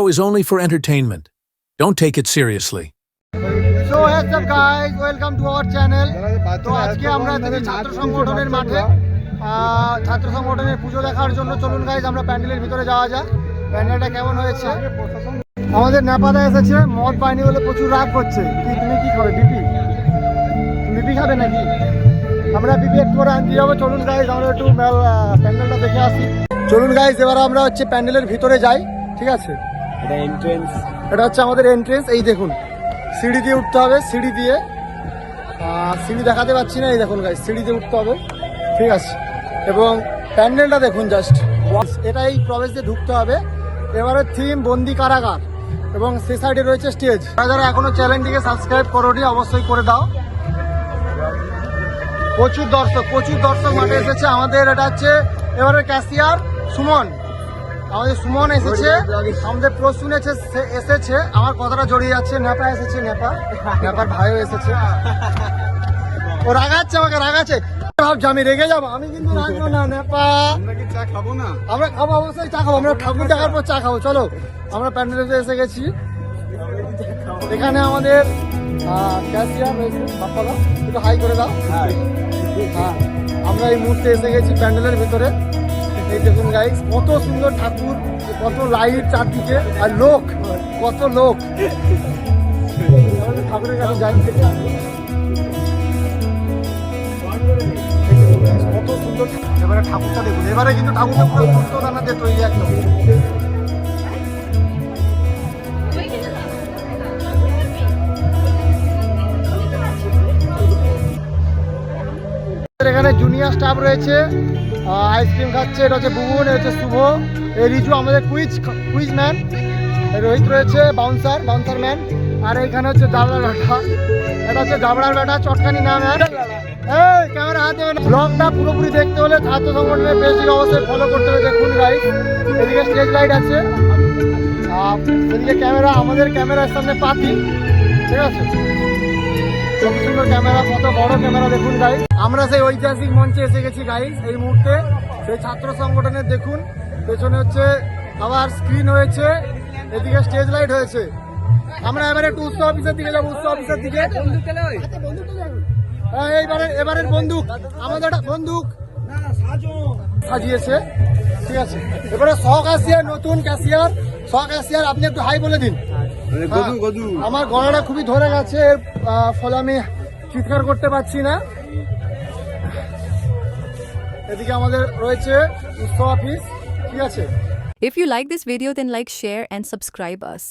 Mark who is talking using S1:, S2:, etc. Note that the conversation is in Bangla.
S1: is only for entertainment. Don't take it seriously.
S2: So what's up guys, welcome to our channel. তো আজকে আমরা ছাত্র সংগঠনের মাঠে ছাত্র সংগঠনের পুজো দেখার জন্য চলুন গাইজ আমরা প্যান্ডেলের ভিতরে যাওয়া যাক। প্যান্ডেলটা কেমন হয়েছে। আমাদের নেপাদা এসেছে, মদ পায়নি বলে প্রচুর রাগ করছে। কি তুমি কি খাবে? বিপি খাবে নাকি? আমরা বিপি একটু করে আনতে যাবো। চলুন গাইজ আমরা একটু প্যান্ডেলটা দেখে আসি। চলুন গাইজ এবার আমরা হচ্ছে প্যান্ডেলের ভিতরে যাই। ঠিক আছে, এটা হচ্ছে আমাদের এন্ট্রেন্স। এই দেখুন সিঁড়ি দিয়ে উঠতে হবে, সিঁড়ি দিয়ে সিঁড়ি দেখাতে পাচ্ছি না, এই দেখুন গাইজ সিঁড়ি দিয়ে উঠতে হবে। ঠিক আছে, এবং প্যান্ডেলটা দেখুন জাস্ট, এটাই প্রবেশ দিয়ে ঢুকতে হবে। এবারে থিম বন্দি কারাগার এবং সে সাইডে রয়েছে স্টেজ। যারা এখনো চ্যানেলটিকে সাবস্ক্রাইব করোনি অবশ্যই করে দাও। প্রচুর দর্শক মাঠে এসেছে আমাদের। এটা হচ্ছে এবারে ক্যাশিয়ার সুমন, আমাদের সুমন এসেছে, আমাদের প্রসূন এসেছে। আমার কথাটা জড়িয়ে যাচ্ছে। নেপা এসেছে, নেপার ভাইও এসেছে। ও রাগাচ্ছে, আমাকে রাগাচ্ছে। ভাবছি আমি রেগে যাবো, আমি কিন্তু রাখবো না। নেপা চা খাবো না, আমরা খাবো, অবশ্যই চা খাবো। আমরা ঠাকুর দেখার পর চা খাবো। চলো আমরা প্যান্ডেলে এসে গেছি। এখানে আমাদের ক্যাশিয়ার রয়েছে, বাপ্পালা একটু হাই করে দাও। হ্যাঁ, আমরা এই মুহূর্তে এসে গেছি প্যান্ডেলের ভিতরে। এই দেখুন গাইস কত সুন্দর ঠাকুর, কত লাইট চারদিকে, আর লোক, কত লোক। ঠাকুরের কাছে যাই, কত সুন্দর। এবারে ঠাকুরটা দেখুন, এবারে কিন্তু ঠাকুরটা পুরো সুন্দর দানাতে তৈরি একদম। এখানে জুনিয়র স্টাফ রয়েছে, আইসক্রিম খাচ্ছে। এটা হচ্ছে বুবুন, এটা হচ্ছে শুভ, এই রিজু আমাদের কুইজ ম্যান, রোহিত রয়েছে বাউন্সার ম্যান। আর এইখানে হচ্ছে জাবড়ার ব্যাটা, এটা হচ্ছে জাবড়ার ব্যাটা, চটকানি নাম। এই ক্যামেরা হাতে ব্লগটা পুরোপুরি দেখতে হলে ছাত্র সংগঠনের পেজটিকে অবশ্যই ফলো করতে হবে। দেখুন গাইস এদিকে স্টেজ লাইট আছে, এদিকে ক্যামেরা, আমাদের ক্যামেরার সামনে পাতি। ঠিক আছে, কত সুন্দর ক্যামেরা, কত বড় ক্যামেরা দেখুন গাইস। আমরা সেই ঐতিহাসিক মঞ্চে এসে গেছি গাইস এই মুহূর্তে। সেই ছাত্র সংগঠনের দেখুন পেছনে হচ্ছে আবার স্ক্রিন হয়েছে, এদিকে স্টেজ লাইট হয়েছে। আমরা এবারে একটু উৎসব অফিসের দিকে যাবো, উৎসব অফিসের দিকে। এবারের বন্দুক, আমাদের একটা বন্দুক সাজিয়েছে। ঠিক আছে, এবারে নতুন ক্যাশিয়ার, আপনি একটু হাই বলে দিন। আমার গলাটা খুবই ধরে গেছে, এর ফলে আমি চিৎকার করতে পারছি না। এদিকে আমাদের রয়েছে উৎসব অফিস। ঠিক আছে,
S3: If you like this video then like, share and subscribe us.